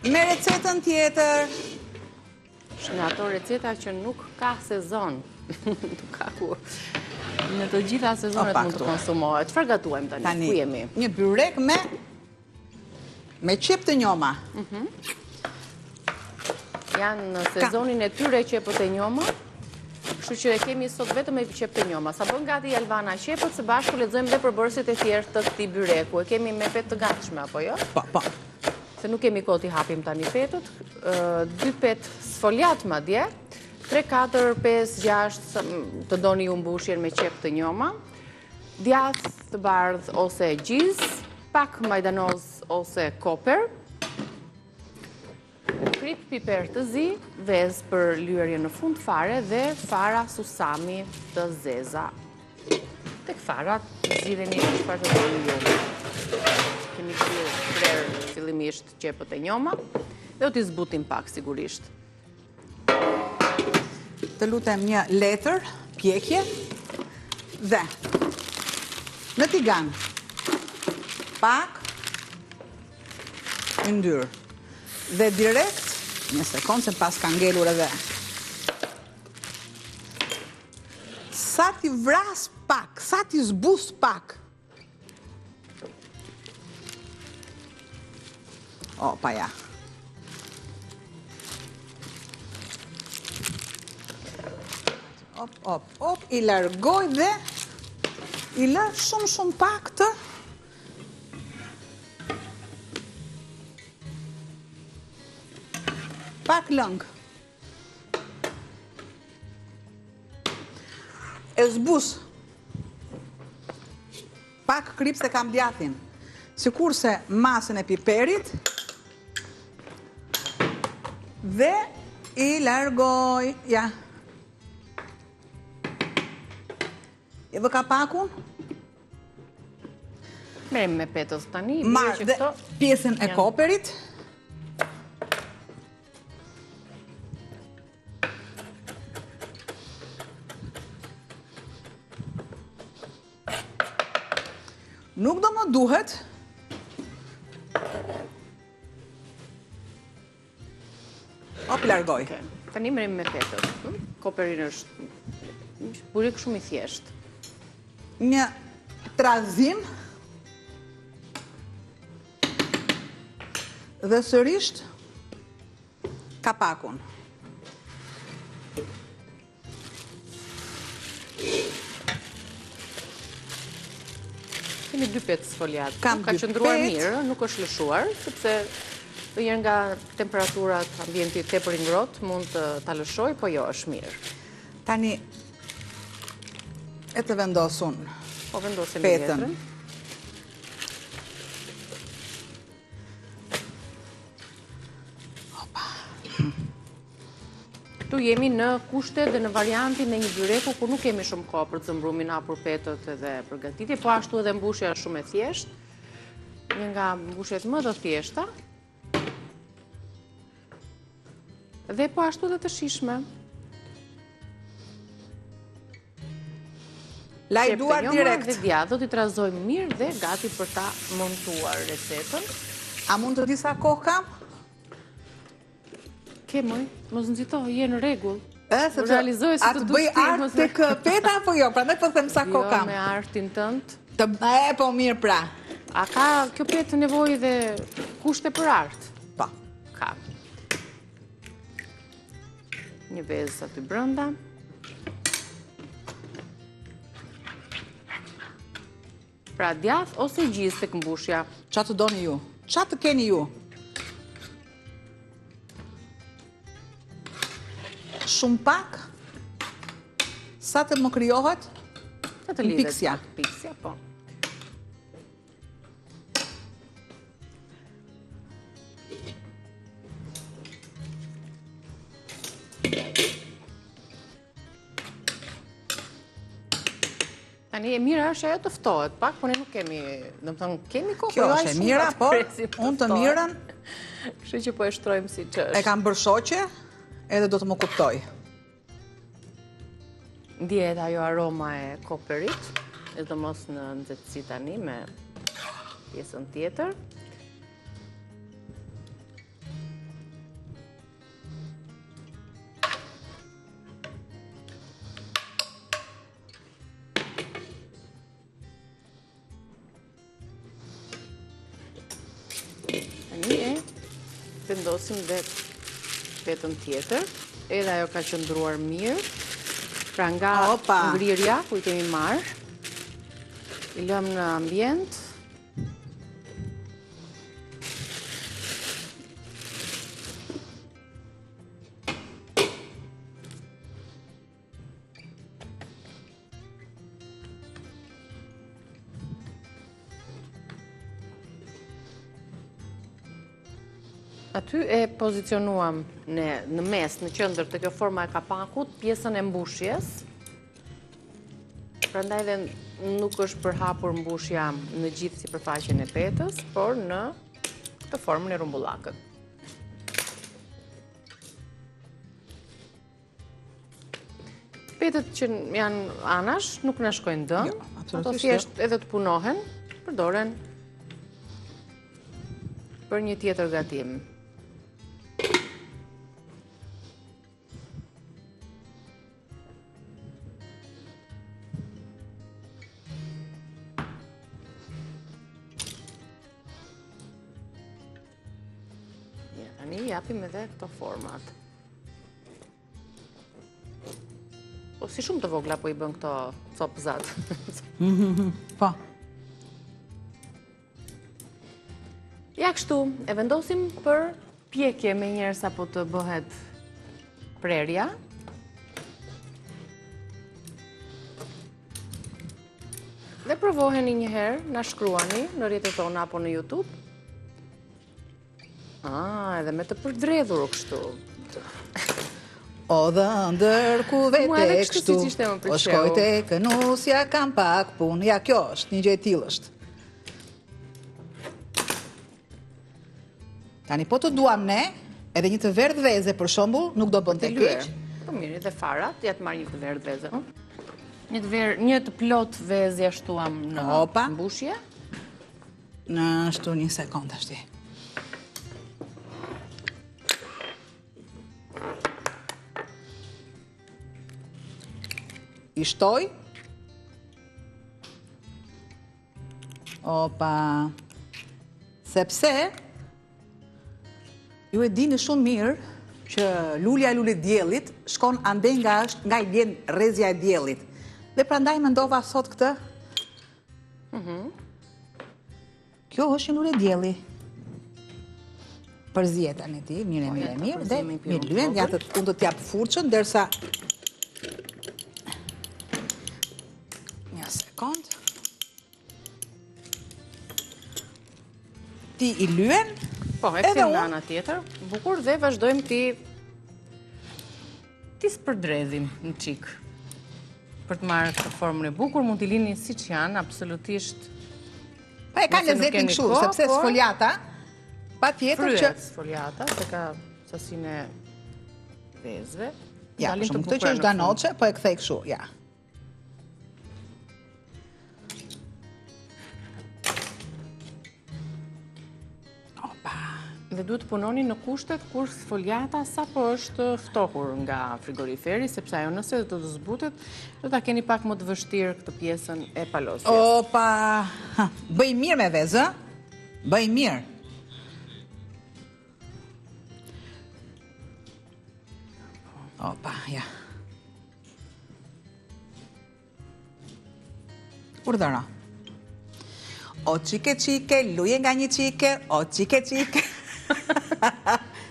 Me recetën tjetër. Në ato receta që nuk ka sezon. Nuk ka kur. Në të gjitha sezonet mund të konsumohet. Çfarë gatuajmë tani? Ku jemi? Një byrek me qep të njoma. Janë në sezonin e tyre qepët e njoma. Kështu që e kemi sot vetëm me qep të njoma. Sa bën gati Albana qepët, së bashku lexojmë dhe përbërësit e tjerë të këtij byreku. E kemi me petë të gatshme apo jo? Po. Se nuk kemi kohë t'i hapim tani petët. 2 petë sfoljat madje, 3, 4, 5, 6 të doni ju mbushjen me qep të njoma, djathë të bardh ose gjiz, pak majdanoz ose koper, krip piper të zi, vezë për lyerje në fund fare dhe fara susami të zeza. Tek fara zgjidheni çfarë të doni ju. Kemi kryer fillimisht qepët e njoma dhe do t'i zbutim pak sigurisht. Të lutem një letër, pjekje dhe në tigan pak yndyrë dhe direkt një sekond se pas ka ngelur edhe sa ti vras pak, sa ti zbus pak. Opa ja. Op, i largoj dhe i lë shumë pak të pak lëng. E zbus pak krip se kam djathin. Sikurse masën e piperit dhe i largoj, ja. E vë kapakun. Merrem me petës tani. Marr dhe pjesën e koperit. Nuk do më duhet largoj. Tani merrem me petën. Koperin është burik shumë i thjeshtë. Një trazim dhe sërisht kapakun. Kemi 2 petë sfoljat. Ka qëndruar mirë, nuk është lëshuar, sepse njërë nga temperaturat ambientit tepër i ngrohtë mund ta lëshoj, po jo është mirë. Tani e të vendosun petën. Tu jemi në kushte dhe në variantin e një byreku ku nuk kemi shumë kohë për të zëmbrumin hapur petët edhe përgatitje, po ashtu edhe mbushja është shumë e thjeshtë, një nga mbushjet më të thjeshta, dhe po ashtu edhe të shishme. Lajduar direkt. Dhe djathtë do t'i trazojmë mirë dhe gati për ta montuar recetën. A mund të disa kohë kam? Ke moj, mos nxito, je në rregull. Realizoj se të bëj art tek peta apo jo, prandaj po them sa kohë kam. Jo, me artin tënd. Po mirë pra. A ka kjo petë nevojë dhe kushte për art? Po. Ka. Një vezë aty brenda. Pra djathtë ose gjizë tek mbushja. Çfarë të doni ju? Çfarë të keni ju? Shumë pak, sa të më krijohet në piksja. Piksja, po. Tani e mira është ajo të ftohet pak, por ne nuk kemi, do të thonë, kemi kohë. Kjo është e mira, po, unë të mirën, kështu që po e shtrojmë siç është. E kam bërë shoqe, edhe do të më kuptoj. Ndjehet ajo aroma e koperit, edhe mos në nxehtësi tani me pjesën tjetër. vendosim dhe petën tjetër, edhe ajo ka qëndruar mirë, pra nga ngrirja ku I kemi marrë, I lëm në ambient, aty e pozicionuam në mes, në qendër të kjo forma e kapakut, pjesën e mbushjes. Prandaj dhe nuk është përhapur mbushja në gjithë sipërfaqen e petës, por në këtë formën e rumbullakët. Petët që janë anash nuk na shkojnë dëm, ato thjesht edhe të punohen, përdoren për një tjetër gatim. Tani japim edhe këto format. Po si shumë të vogla po I bën këto copëzat. Po. Ja kështu, e vendosim për pjekje me njerë sa po të bëhet prerja. Dhe provoheni njëherë, na shkruani në rrjetet tona apo në YouTube. Edhe me të përdredhur kështu. O dhe ndër ku vete kështu, o shkojte kënusja kam pak pun, ja kjo është, një gjë e tillë është. Tani po të duam ne, edhe një të verdh veze për shembull, nuk do bën të keq. Po mirë, edhe farat, ja të marr një të verdh veze. Një të plot vezë ja shtuam në mbushje. Në ashtu një sekond ashtu. I shtoj. Opa. Sepse ju e dini shumë mirë që lulja e lulit diellit shkon ande nga I vjen rrezja e diellit. Dhe prandaj mendova sot këtë. Kjo është një lule dielli. Përzihet tani ti, mirë. Dhe mirë lyen, ja të unë do t'jap furçën derisa sekond. Ti I lyen. Po, e kthejmë nga ana tjetër. Bukur dhe vazhdojmë ti spërdredhim në çik. Për të marrë këtë formën e bukur, mund t'i lini siç janë, absolutisht. Po e ka lezetin kështu, sepse sfoliata, patjetër që sfoliata, se ka sasinë e vezëve. Ja, për shumë këtë që është danoqe, po e kthej kështu, ja. Dhe duhet të punoni në kushtet kur sfoliata sapo është ftohur nga frigoriferi, sepse ajo nëse do të zbutet, do ta keni pak më të vështirë këtë pjesën e palosjes. Opa, bëj mirë me vezë, bëj mirë. Opa, ja. Urdhëro. O qike, luje nga një qike, o qike.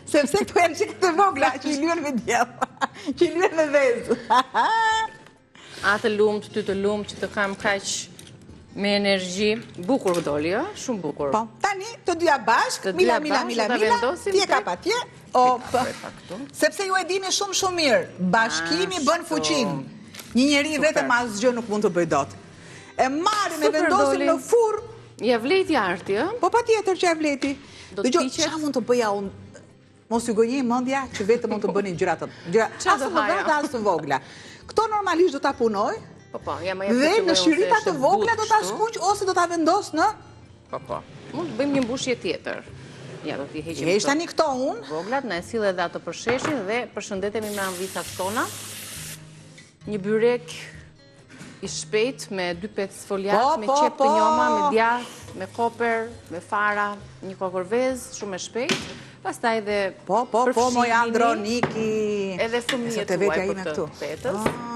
Sepse këtu janë qike të vogla, që I luen me djellë, që I luen me vezë. A të lumt, ty të lumt, që të kam kaq me energji. Bukur doli, shumë bukur. Po, tani, të dyja bashkë, mila, ti e ka pa tje. Sepse ju e dini shumë mirë, bashkimi bën fuqin. Një njeri vetëm asgjë nuk mund të bëj dot. E marrim e vendosim në furrë. Ja vleti arti, Po patjetër që ja vleti. Dëgjoj, çfarë mund të bëja unë? Mos ju gojni mendja që vetëm mund të bëni gjëra të mëdha as të vogla. Këto normalisht do ta punoj. Dhe në shirita të vogla do ta skuq ose do ta vendos në Mund të bëjmë një mbushje tjetër. Ja, do t'i heqim. Heq tani këto unë. Voglat na e sill edhe ato përsheshin dhe përshëndetemi me anvisat tona. Një byrek I shpejt me 2-5 sfoliat, me qep të njoma, me djath, me koper, me fara, një kokorvez, shumë e shpejt. Pastaj dhe Po, moj Androniki. Edhe fëmijët tuaj për të petës.